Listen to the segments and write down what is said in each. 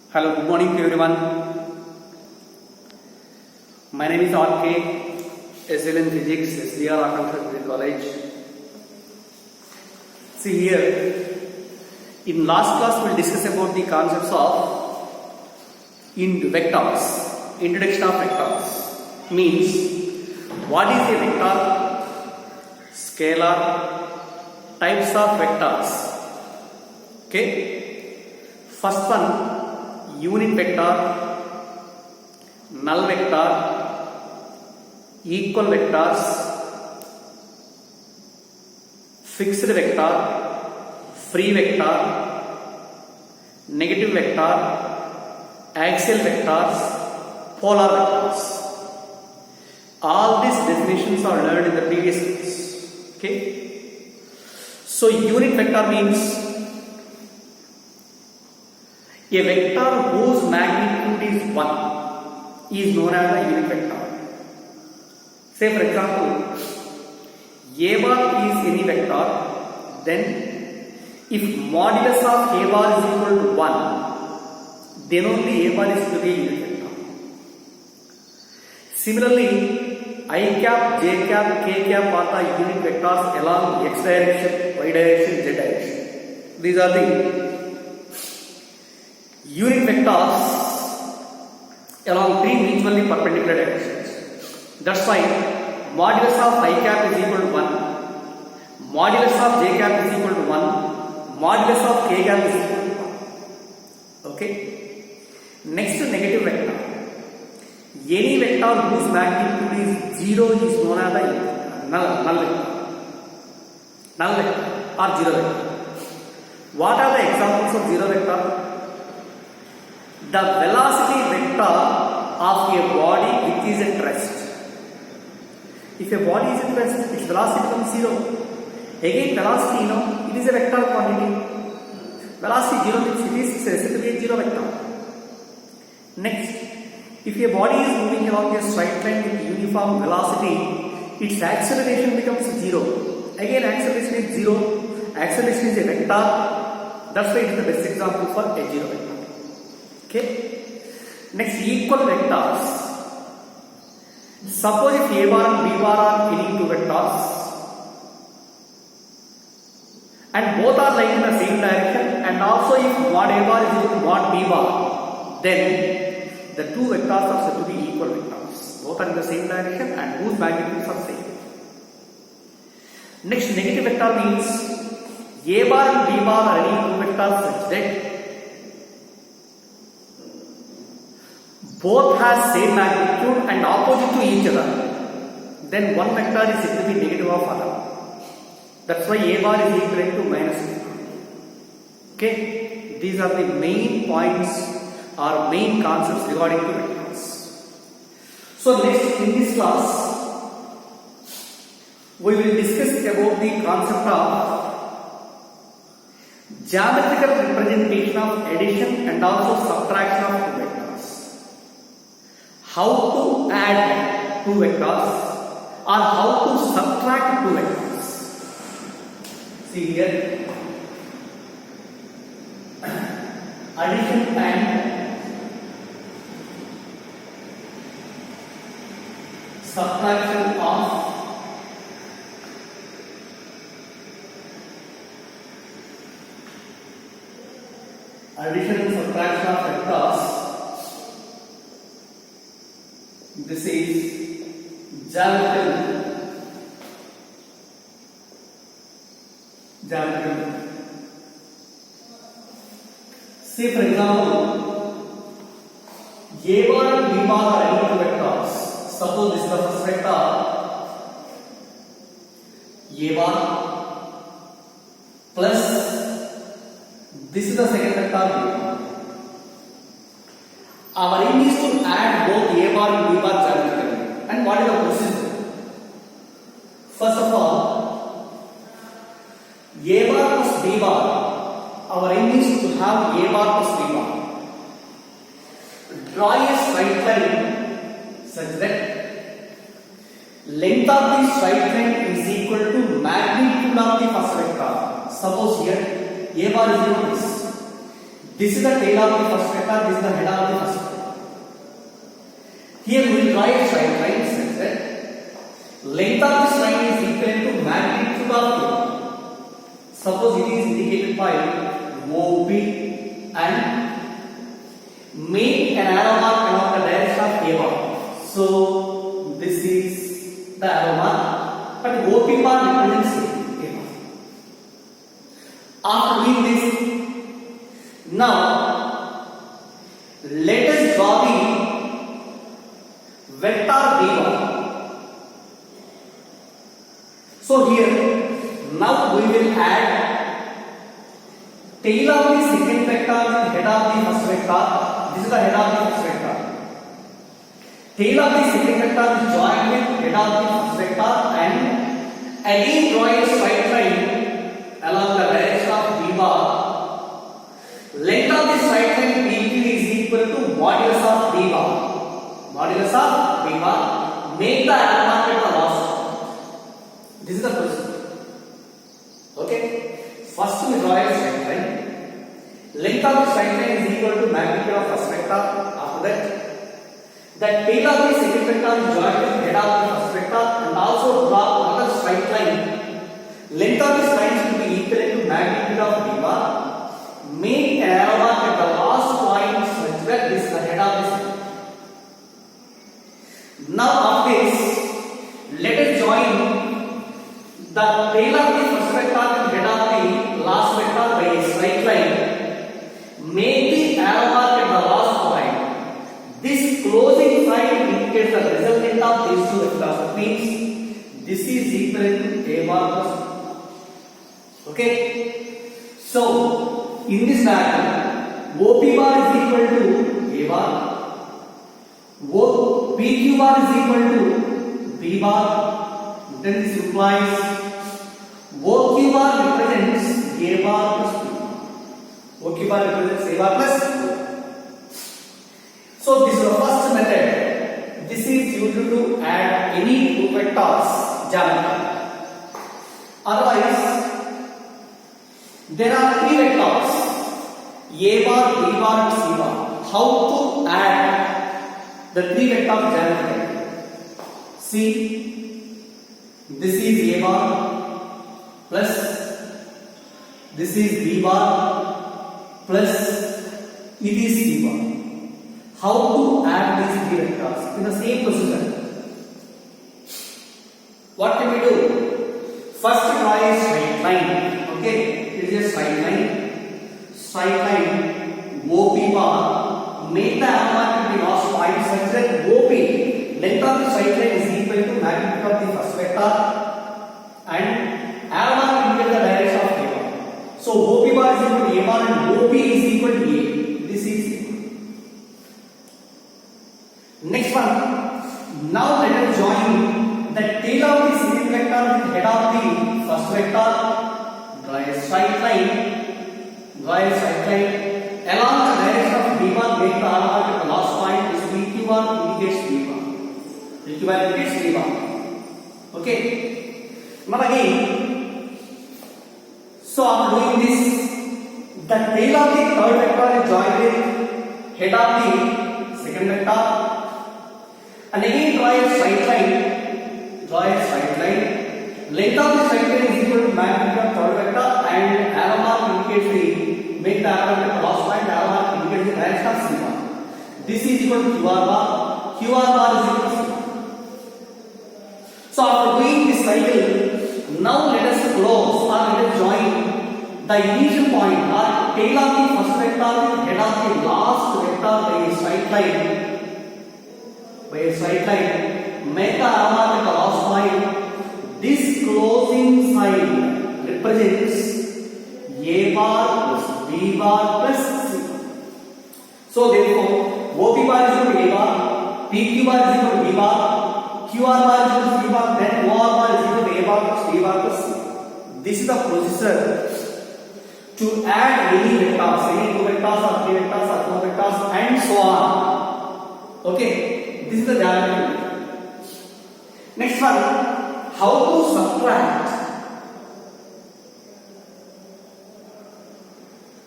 Hello, good morning to everyone. My name is R.K. SL in Physics, SDR Arkansas College. See here, in last class we'll discuss about the concepts of vectors. Introduction of vectors means what is a vector, scalar, types of vectors. Okay, first one, unit vector, null vector, equal vectors, fixed vector, free vector, negative vector, axial vectors, polar vectors. All these definitions are learned in the previous class. Okay, so unit vector means a vector whose magnitude is 1 is known as a unit vector. Say for example, a bar is any vector, then if modulus of a bar is equal to 1, then only a bar is to be a unit vector. Similarly, I cap, j cap, k cap are the unit vectors along x direction, y direction, z direction. These are the unit vectors along three mutually perpendicular directions. That's why modulus of I cap is equal to 1, modulus of j cap is equal to 1, modulus of k cap is equal to 1. Okay. Next, negative vector. Any vector whose magnitude is 0 is known as a null vector or 0 vector. What are the examples of 0 vector? The velocity vector of a body which is at rest. If a body is at rest, its velocity becomes 0. Again, velocity, it is a vector quantity. Velocity 0 means it is said to be a 0 vector. Next, if a body is moving along a straight line with uniform velocity, its acceleration becomes 0. Again, acceleration is 0. Acceleration is a vector. That's why it is the best example for a 0 vector. Okay. Next, equal vectors. Suppose if a bar and b bar are any two vectors and both are lying in the same direction, and also if mod a bar is equal to mod b bar, then the two vectors are said to be equal vectors. Both are in the same direction and whose magnitudes are same. Next, negative vector means a bar and b bar are any two vectors such that both has same magnitude and opposite to each other, then one vector is said to be negative of other. That's why a bar is equal to minus b. Okay, these are the main points or main concepts regarding to vectors. So next, in this class we will discuss about the concept of geometrical representation of addition and also subtraction of two vectors. How to add two vectors or how to subtract two vectors. See here, addition and subtraction of vectors. This is geometrical. See for example, a bar and b bar are any two vectors. Suppose this is the first vector, a bar, plus this is the second vector, b bar. Our aim is to add both a bar and b bar geometrically. And what is the procedure? First of all, a bar plus b bar. Our aim is to have a bar plus b bar. Draw a straight line such that length of the straight line is equal to magnitude of the first vector. Suppose here a bar is equal to this. This is the tail of the first vector, this is the head of the first vector. Here we will draw a straight line such that length of this line is equal to magnitude of A. Suppose it is indicated by OP and make an arrow mark along the direction of A bar. So this is the arrow mark, but OP bar represents A bar. After doing this, now let us draw the vector B bar. So here now we will add tail of the second vector and head of the first vector. This is the head of the first vector. Tail of the second vector is joined with head of the first vector and again draw a straight line along the direction of B bar. Length of the straight line PQ is equal to modulus of B bar. Modulus of B bar. Make the arrow mark at the last point. This is the procedure. Okay. First we draw a straight line. Length of the straight line is equal to magnitude of first vector. After that tail of the second vector is joined with head of the first vector and also draw another straight line. Length of this line should be equal to magnitude of B bar. Make an arrow mark at the last point such that this is the head of this line. Now of this, let us join the tail of the first vector and head of the last vector by a straight line. Make the arrow mark at the last point. This closing side indicates the resultant of these two vectors. That means this is equal to A bar plus B. Okay. So in this diagram, OP bar is equal to A bar. PQ bar is equal to B bar. Then this implies OQ bar represents A bar plus B bar. OQ bar represents A bar plus B bar. So this is the first method. This is used to add any two vectors geometrically. Otherwise, there are three vectors A bar, B bar and C bar. How to add the three vectors geometrically? See, this is A bar plus this is B bar plus it is C bar. How to add these three vectors in the same procedure? What can we do? First draw a straight line. Okay, it is a straight line. Straight line OP bar. Make the arrow mark at the last point such that OP, length of the straight line is equal to magnitude of the first vector and arrow mark indicates the direction of A bar. So OP bar is equal to A bar and OP is equal to A. This is next one. Now let us join the tail of the second vector with head of the first vector. Draw a straight line. Draw a straight line along the direction of B bar. Make the arrow mark at the last point. This PQ bar indicates B bar. PQ bar indicates B bar. Okay. Now again. So after doing this, the tail of the third vector is joined with head of the second vector. And again draw a straight line. Draw a straight line. Length of the straight line is equal to magnitude of third vector and arrow mark indicates the make the arrow mark last point. Arrow mark indicates the direction of C bar. This is equal to QR bar. QR bar is equal to C bar. So after doing this cycle, now let us close or let us join the initial point or tail of the first vector with head of the last vector by a straight line. By a straight line, make the arrow mark at the last point. This closing side represents A bar plus B bar plus C bar. So therefore, OP bar is equal to A bar, PQ bar is equal to B bar, QR bar is equal to C bar, then OR bar is equal to A bar plus B bar plus C. This is the procedure to add any vectors, any two vectors or three vectors or four vectors and so on. Okay. This is the geometry. Next one, how to subtract.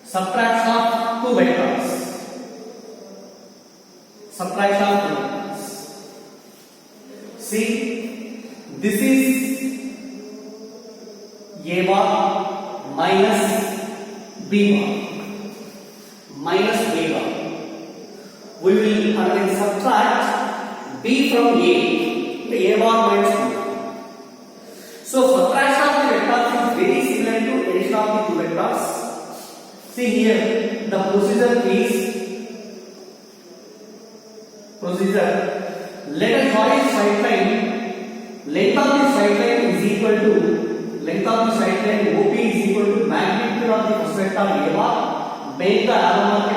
Subtraction of two two vectors. Subtraction of two vectors. See, this is A bar minus B bar minus A bar. We will again subtract B from A. The A bar minus B. So subtraction of the vectors is very similar to addition of the two vectors. See here, the procedure is let us draw a straight line. Length of the straight line is equal to OP is equal to magnitude of the first vector A bar, make the arrow mark.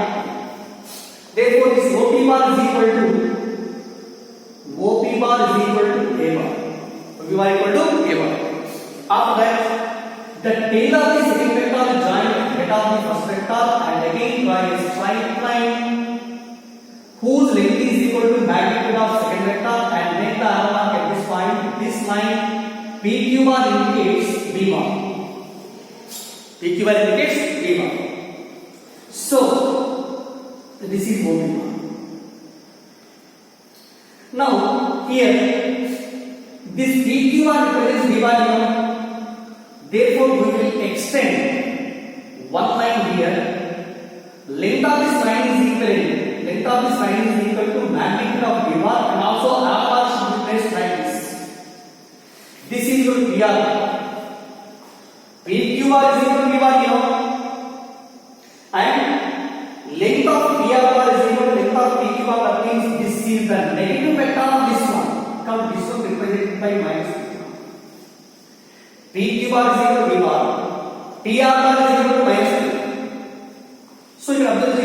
Therefore, this OP bar is equal to A bar. OP bar equal to A bar. After that, the tail of the second vector will join head of the first vector and again draw a straight line whose length is equal to magnitude of second vector and make the arrow mark at this point. This line PQ bar indicates B bar. PQ bar indicates B bar. So this is OP bar. Now here this PQ bar represents B bar. Therefore, we will extend one line here. Length of this line is equal to magnitude of B bar and also R bar should be placed like this. This is your PR. PQ bar is equal to B bar and length of PR bar is equal to length of PQ bar. That means this is the negative vector of this one. Come, this one represented by minus PQ bar is equal to B bar. PR bar is equal to minus P. So you observe the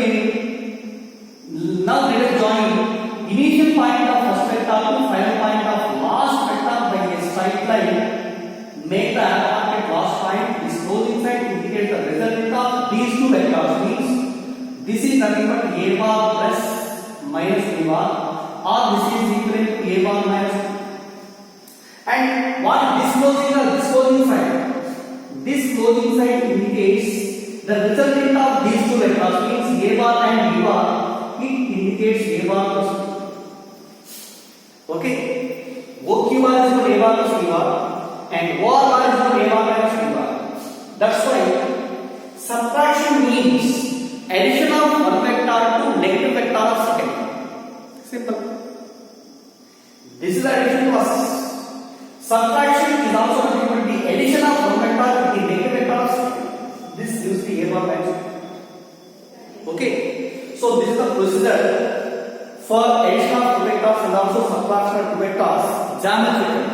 now let us join initial point of first vector to final point of last vector by a straight line. Make the arrow mark at last point. This closing side indicates the resultant of these two vectors. Means this is nothing but A bar plus minus B bar, or this is equivalent to A bar minus B. And what this closing side? This closing side indicates the resultant of these two vectors. Means A bar and B bar. It indicates A bar plus B. Okay. OQ bar is equal to A bar plus B bar and OR bar is equal to A bar minus B bar. That's why subtraction means addition of one vector to negative vector of second. Simple. This is the addition process. Subtraction is also equal to the addition of one vector to the negative vector of second. This gives the A bar minus B. Okay. So this is the procedure for addition of two vectors and also subtraction of two vectors geometrically.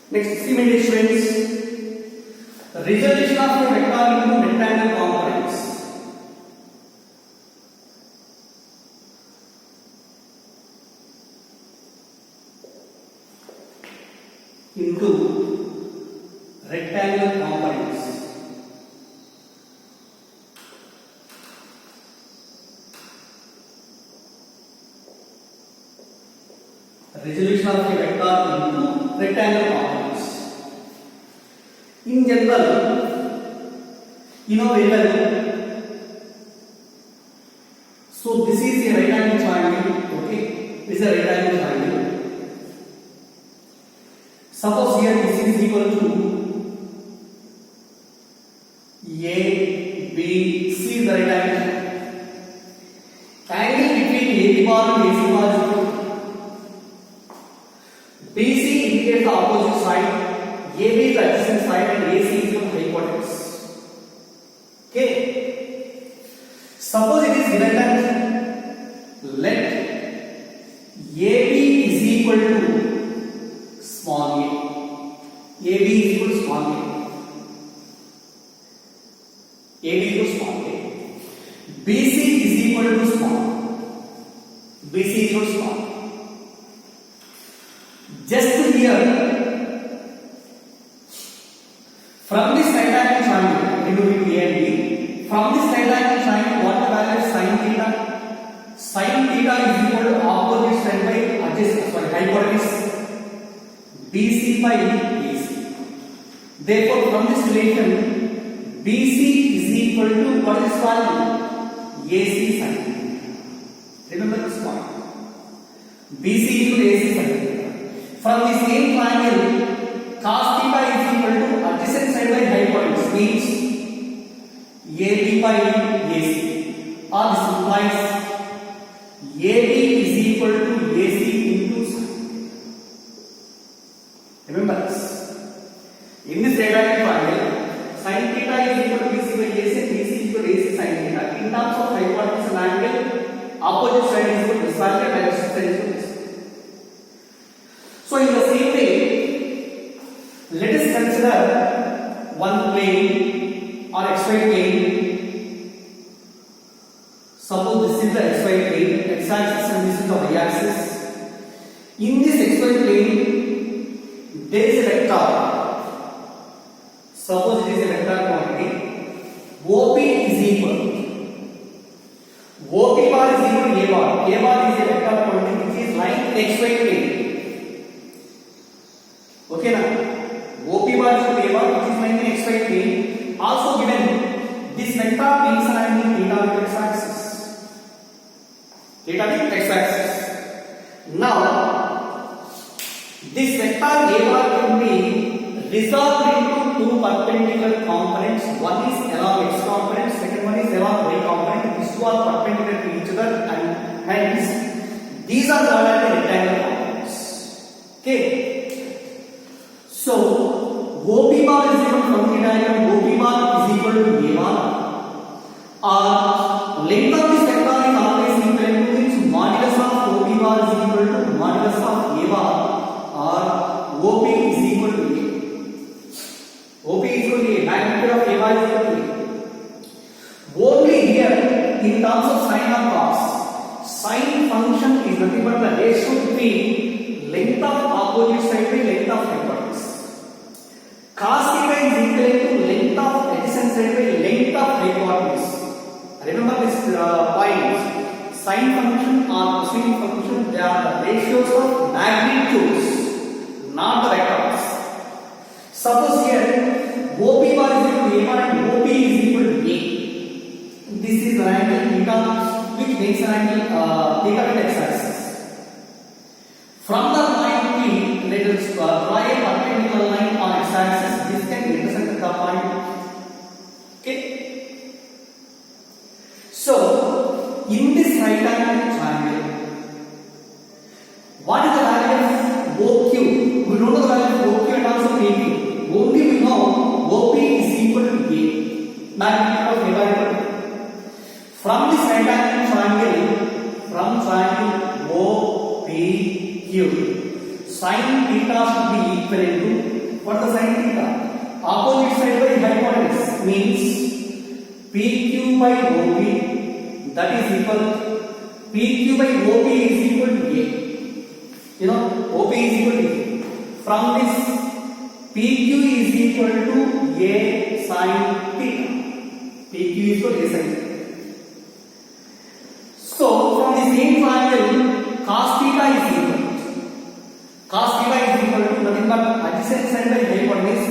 Next, see my dear students, resolution of a vector into rectangle components. Into rectangular components. Resolution of a vector into rectangular components. In general, you know very well. So this is a right angle triangle. Okay, this is a right angle triangle. Suppose here this is equal to A, B, C is the right angle. Angle between AB bar and AC bar is equal to BC indicates the opposite side, AB is the adjacent side and AC is the hypotenuse. Okay. Suppose it is given that let AB is equal to small a. AB is equal to small a. AB is equal to small a. BC is equal to small. BC is equal to small. Just here, from this right angle triangle, between A and B, from this right angle triangle, what the value is sin theta? Sin theta is equal to opposite side by adjacent, hypotenuse BC by AC. Therefore, from this relation, BC is equal to what is this value? AC sin theta. Remember this point. BC is equal to AC sin theta. From the same triangle, cos theta is equal to adjacent side by hypotenuse, means AB by AC. Or this implies AB is equal to AC into sin. Remember this. In this right triangle, sin theta is equal to BC by AC, BC is equal to AC sin theta. In terms of hypotenuse and angle, opposite side is equal to this value and adjacent side is equal to this. So in the same way, let us consider one plane or xy plane. Suppose this is the xy plane, x-axis and this is the y-axis. In this xy plane, there is a vector. Suppose it is a vector quantity. OP is equal. OP bar is equal to A bar. A bar is a vector quantity which is lying in xy plane. Okay now? OP bar is equal to A bar which is lying in xy plane. Also given this vector makes an angle theta with x-axis. Theta with x-axis. Now, this vector A bar can be resolved into two perpendicular components. One is along x component, second one is along y component. These two are perpendicular to each other and hence these are called as the rectangular components. Okay. So OP bar is equal to, from the diagram, OP bar is equal to A bar. Length of this vector is always equal to its modulus of OP bar is equal to modulus of A bar, or OP is equal to A. OP is equal to A, magnitude of A bar is equal to A. Only here, in terms of sin or cos, sin function is nothing but the ratio between length of opposite side by length of hypotenuse. Cos theta is equal to length of adjacent side by length of hypotenuse. Remember this point. Sin function or cosine function, they are the ratios of magnitudes, not the vectors. Suppose here OP bar is equal to A bar and OP is equal to A. This is an angle theta which makes an angle theta with x-axis. From the point P, let us draw a perpendicular line on x-axis. This can intersect the point. Okay. So in this right angle triangle, what is the value of OQ? We don't know the value of OQ and also PQ. Only we know OP is equal to A, magnitude of A bar equal to A. From this right angle triangle, from triangle OPQ, sin theta should be equal to, what is the sin theta? Opposite side by hypotenuse, means PQ by OP, that is equal, PQ by OP is equal to A. You know, OP is equal to A. From this, PQ is equal to A sin theta. PQ is equal to A sin theta. So, from the same triangle, cos theta is equal. Cos theta is equal to nothing but adjacent side by hypotenuse,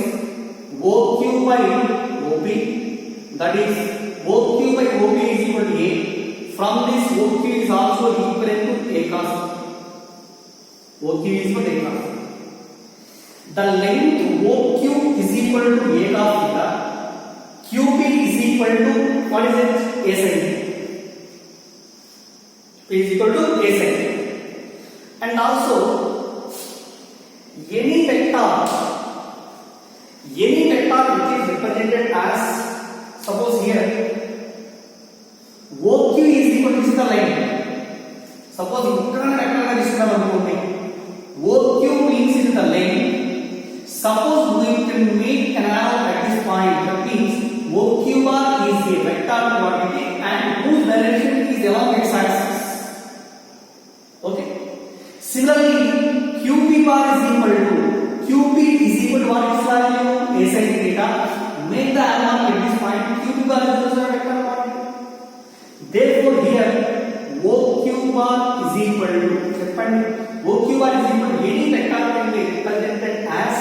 OQ by OP. That is, OQ by OP is equal to A. From this, OQ is also equal to A cos theta. OQ is equal to A cos theta. The length OQ is equal to A cos theta. QP is equal to, what is it? A sin theta. P is equal to A sin theta. And also, any vector which is represented as, suppose here, OQ is equal to, this is the line. Suppose OQ means it is the line. Suppose we can make an arrow at this point, that means OQ bar is a vector quantity and whose direction is along x-axis. Okay. Similarly, QP bar is equal to, QP is equal to what is value? A sin theta. Make the arrow at this point. QP bar is also a vector quantity. Therefore, here OQ bar is equal to, OQ bar is equal to, any vector can be represented as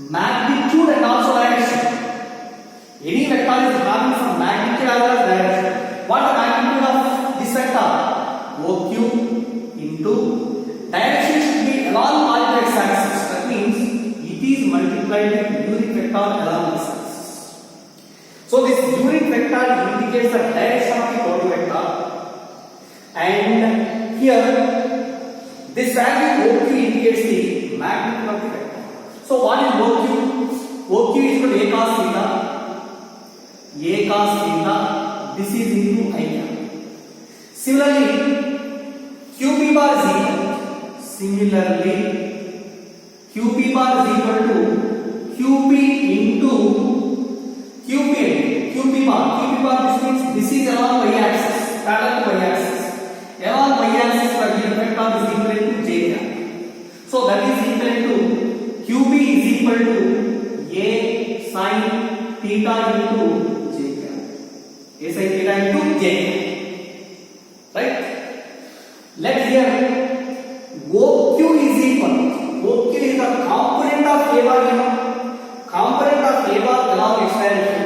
magnitude and also direction. Any vector is having some magnitude as well as direction. What is the magnitude of this vector? OQ into direction should be along all the x-axis. That means it is multiplied with unit vector along this axis. So this unit vector indicates the direction of the total vector, and here this value OQ indicates the magnitude of the vector. So what is OQ? OQ is equal to A cos theta. A cos theta. This is into I cap. Similarly, QP bar is equal. Similarly, QP bar is equal to QP into QP. QP bar. QP bar, this means this is along y-axis, parallel to y-axis. Along y-axis, the unit vector is equal to J cap. So that is equal to QP is equal to A sin theta into J cap. A sin theta into J cap. Right? Let here OQ is equal. OQ is the component of A bar, component of A bar along x direction.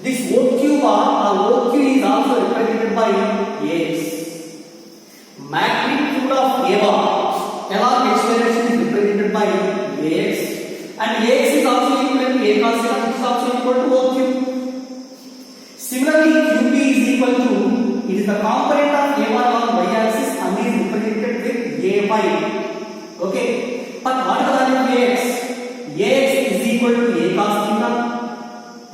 This OQ bar or OQ is also represented by AX. Magnitude of A bar along x direction is represented by AX, and AX is also equal to A cos theta, which is also equal to OQ. Similarly, QP is equal to, it is the component of A1 on y-axis and is represented with AY. Okay, but what is the value of AX? AX is equal to A cos theta.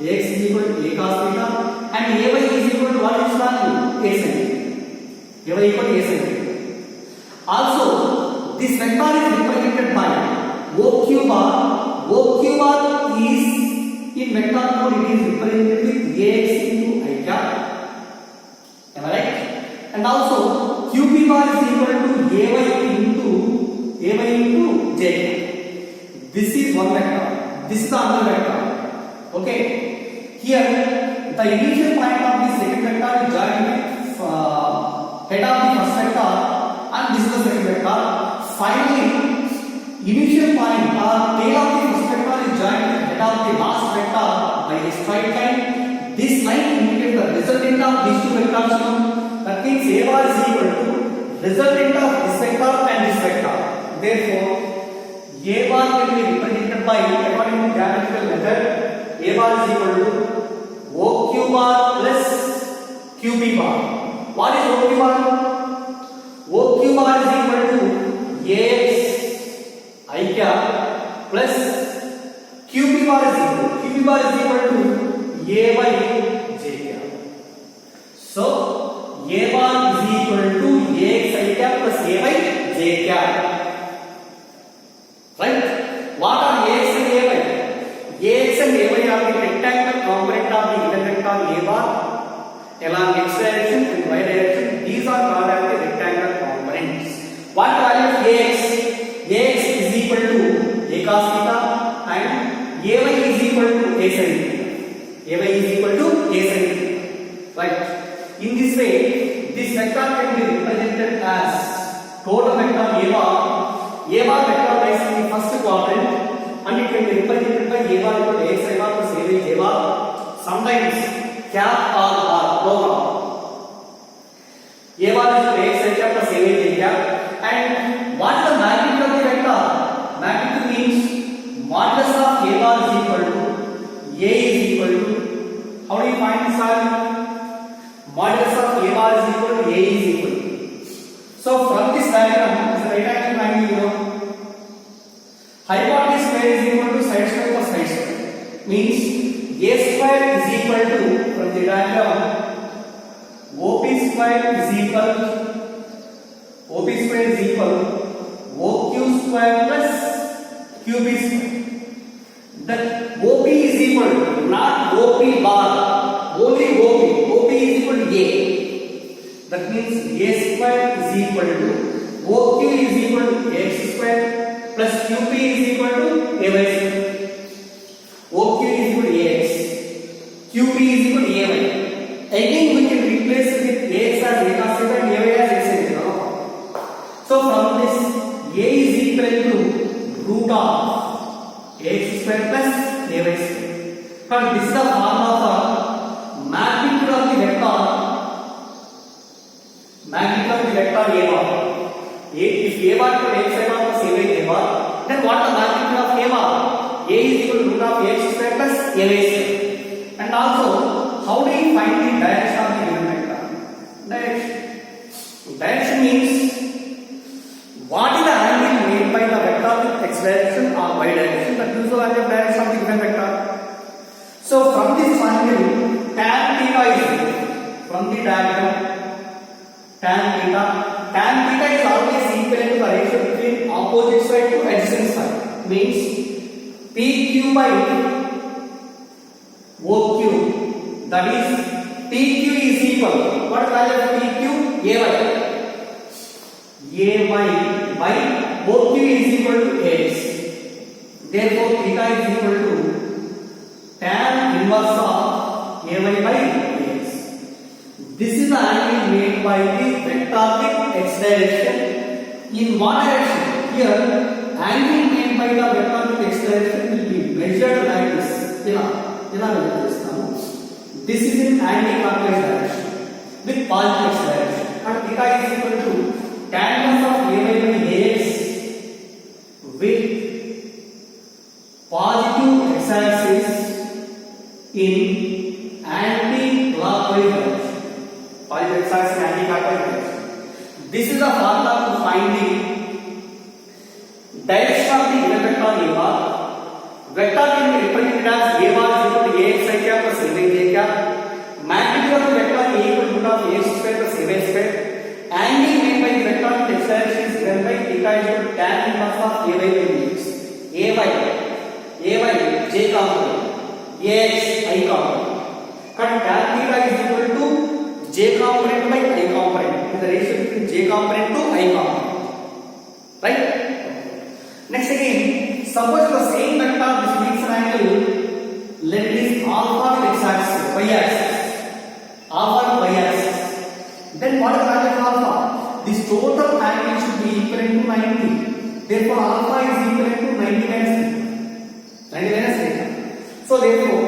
AX is equal to A cos theta, and AY is equal to what is value? A sin theta. AY equal to A sin theta. Also, this vector is represented by OQ bar. OQ bar is in vector mode, it is represented with AX into I cap. Am I right? And also QP bar is equal to AY into J cap. This is one vector. This is the other vector. Okay. Here the initial point of the second vector is joined with head of the first vector, and this is the second vector. Finally, initial point or tail of the first vector is joined with head of the last vector by a straight line. This line indicates the resultant of these two vectors. That means A bar is equal to resultant of this vector and this vector. Therefore, A bar can be represented by, according to geometrical method, A bar is equal to OQ bar plus QP bar. What is OQ bar? OQ bar is equal to AX I cap plus QP bar is equal to AY J cap. So A bar is equal to AX I cap plus AY J cap. Right? What are AX and AY? AX and AY are the rectangular component of the inner vector A bar along x direction and y direction. These are called as the rectangular components. What value of AX? AX is equal to A cos theta and AY is equal to A sin theta. AY is equal to A sin theta. Right? In this way, this vector can be represented as total vector A bar. A bar vector lies in the first quadrant, and it can be represented by A bar equal to AX I bar plus AY J bar. Sometimes cap or bar, no bar. A bar is equal to AX I cap plus AY J cap. And what is the magnitude of the vector? Magnitude means modulus of A bar is equal to A is equal to, how do you find this value? Modulus of A bar is equal to A is equal to. So from this diagram, this right angle triangle, hypotenuse square is equal to side square plus side square. Means A square is equal to, from the diagram, OP square is equal OQ square plus QB square. That OP is equal to, not OP bar, only OP. OP is equal to A. That means A square is equal to OQ is equal to X square plus QP is equal to AY square. OQ is equal to AX. QP is equal to AY. Again we can replace it with AX as A cos theta and AY as A sin theta. So from this A is equal to root of AX square plus ay square. But this is the formula for magnitude of the vector. Magnitude of the vector a bar. If a bar to x side of plus a by a bar, then what the magnitude of a bar? A is equal to root of x square plus a by square. And also, how do you find the direction of the given vector? Direction means what is the angle made by the vector with x direction or y direction, that gives the value of direction of the given vector. So from this angle, tan theta is from the diagram. Tan theta is always equal to the ratio between opposite side to adjacent side. Means PQ by OQ. That is PQ is equal. What value of PQ? AY by OQ is equal to AX. Therefore, theta is equal to tan inverse of AY by AX. This is the angle made by the vector with x direction. In what direction? Here, angle made by the vector with x direction will be measured like this. This is in anti-clockwise direction with positive x direction. And theta is equal to tan inverse of AY by AX with positive x-axis in anti-clockwise direction. Positive x-axis in anti-clockwise direction. This is the formula to find the direction of the given vector a bar. Vector can be represented as a bar is equal to ax I cap plus a by j cap. Magnitude of the vector a equal to root of ax square plus a by square. Angle made by the vector with x direction is given by theta is equal to tan inverse of a by dx. A by j component, ax I component. Cut tan theta is equal to j component by I component. The ratio between j component to I component. Right? Next again, suppose the same vector which makes an angle, let it is alpha with x axis, y axis, alpha with y axis. Then what is the value of alpha? This total angle should be equivalent to 90. Therefore, alpha is equivalent to 90 minus theta. So therefore,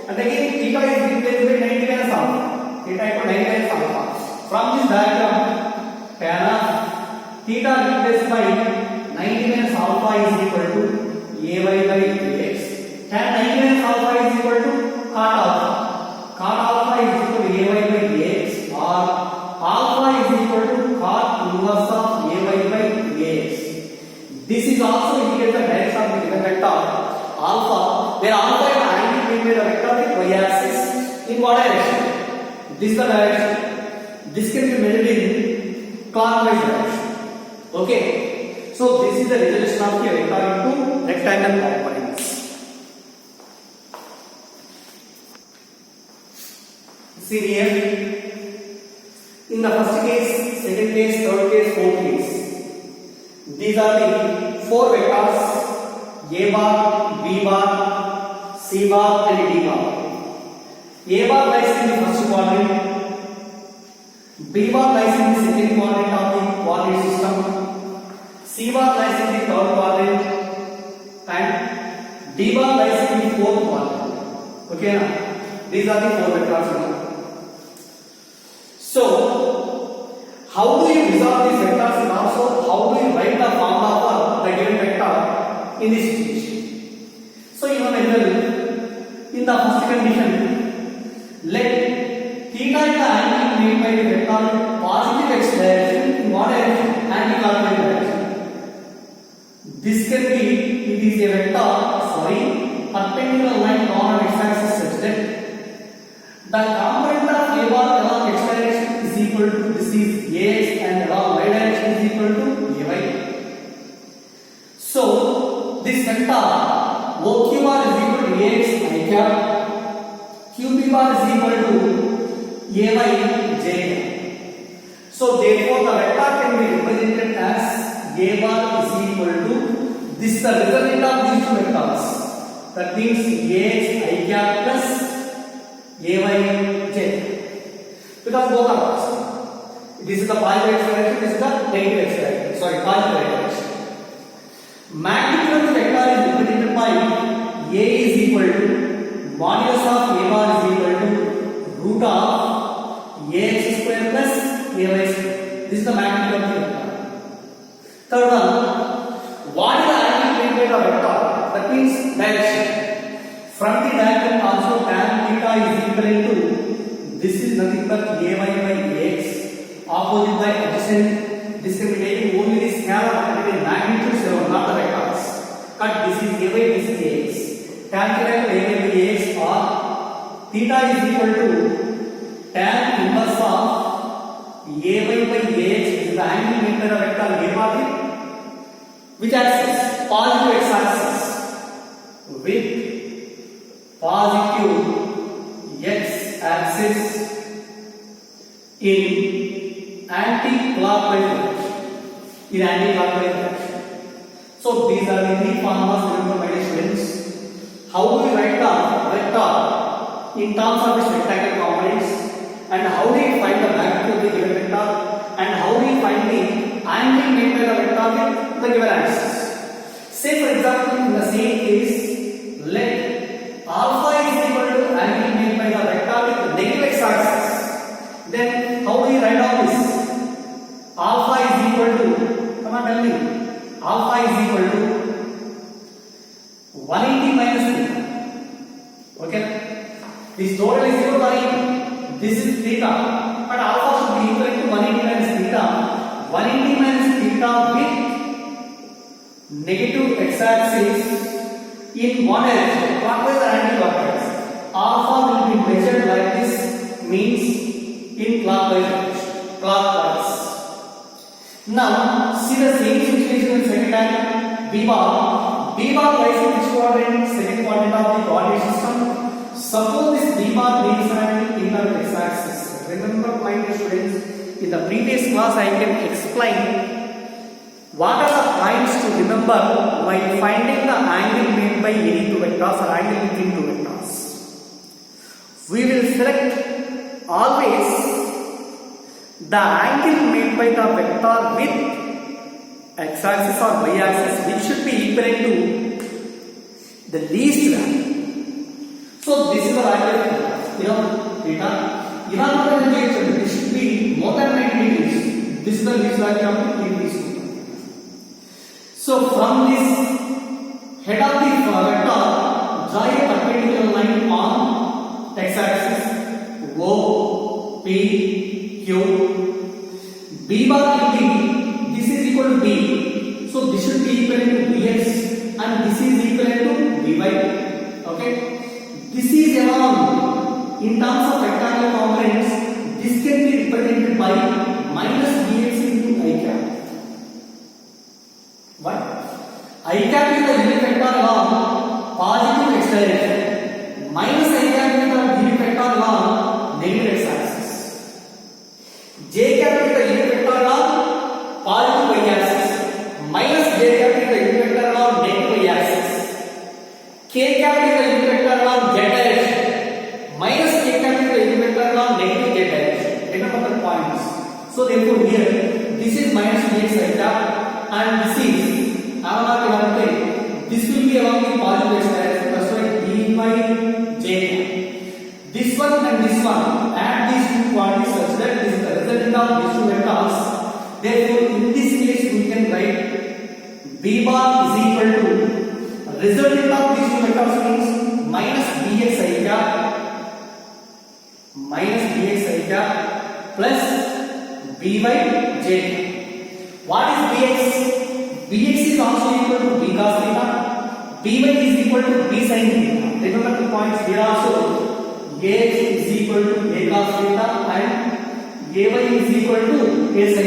and again theta is replaced by 90 minus alpha. Theta equal to 90 minus alpha. From this diagram, tan of theta replaced by 90 minus alpha is equal to ay by ax. Tan 90 minus alpha is equal to cot alpha. Cot alpha is equal to ay by ax, or alpha is equal to cot inverse of ay by ax. This is also indicates the direction of the given vector alpha, where alpha is the angle between the vector with y axis. In what direction? This is the direction. This can be measured in clockwise direction. Okay. So this is the resolution of the vector into rectangle components. See here, in the first case, second case, third case, fourth case, these are the four vectors: a bar, b bar, c bar, and d bar. A bar lies in the first quadrant, b bar lies in the second quadrant of the coordinate system, c bar lies in the third quadrant, and d bar lies in the fourth quadrant. Okay, now these are the four vectors now. So how do you resolve these vectors, and also how do you write the formula for the given vector in this situation? So you know, in the first condition, let theta is the angle made by the vector with positive x direction. In what direction? Anti-clockwise direction. This can be, it is a vector, perpendicular line on x axis such that the component of a bar along x direction is equal to, this is ax, and along y direction is equal to ay. So this vector OQ bar is equal to ax I cap, QP bar is equal to ay j. So therefore the vector can be represented as a bar is equal to, this is the resultant of these two vectors. That means ax I cap plus ay j. Because both are positive. This is the positive x direction, this is the negative x direction. Positive y direction. Magnitude of the vector is represented by a equal to modulus of a bar is equal to root of ax square plus ay square. This is the magnitude of the vector. Third one, what is the angle made by the vector? That means direction. From the diagram also tan theta is equal to, this is nothing but ay by x, opposite by adjacent. This can be taken only the scalar quantity magnitudes, not the vectors. Cut, this is a by, this is x. Tan theta by x, or theta is equal to tan inverse of a by x is the angle made by the vector a bar with which axis? Positive x axis. With positive x axis in anti-clockwise direction. In anti-clockwise direction. So these are the three formulas. Remember, my dear students, how we write the vector in terms of its rectangular components, and how we find the magnitude of the given vector, and how we find the angle made by the vector with the given axis. Say for example, in the same case, let alpha is equal to angle made by the vector with negative x axis. Then how do we write down this? Alpha is equal to, come on tell me, alpha is equal to 180 minus theta. Okay? This total is 0 by, this is theta, but alpha should be equal to 180 minus theta. 180 minus theta with negative x axis in one direction, clockwise or anti-clockwise. Alpha will be measured like this, means in clockwise direction, clockwise. Now see the same situation in second diagram. B bar lies in which quadrant? Second quadrant of the coordinate system. Suppose this B bar being surrounded in the x axis. Remember, my dear students, in the previous class I can explain what are the points to remember while finding the angle made by any two vectors or angle between two vectors. We will select always the angle made by the vector with x-axis or y-axis, which should be equivalent to the least value. So this is the value of theta. This should be more than 90 degrees. This is the least value of these two. So from this head of the vector, draw a perpendicular line on x-axis O, P, Q. B bar will be, this is equal to B. So this should be equal to Bx and this is equal to By. Okay. This is along, in terms of rectangular components, this can be represented by minus Bx into I cap. What? I cap is the unit vector along positive x direction. Minus I cap is the unit vector along negative x axis. J cap is the unit vector along positive y axis. Minus J cap is the unit vector along negative y axis. K cap is the unit vector along z direction. Minus K cap is the unit vector along negative z direction. Remember the points. So therefore here, this is minus Bx I cap and this is this will be along the positive x direction. That's why B by J. This one and this one, add these two quantities such that this is the resultant of these two vectors. Therefore, in this case, we can write B bar is equal to resultant of these two vectors means minus Bx I cap plus B by J. What is Bx? Bx is also equal to B cos theta. By is equal to B sin theta. Remember the points here also. Ax is equal to A cos theta and Ay is equal to A sin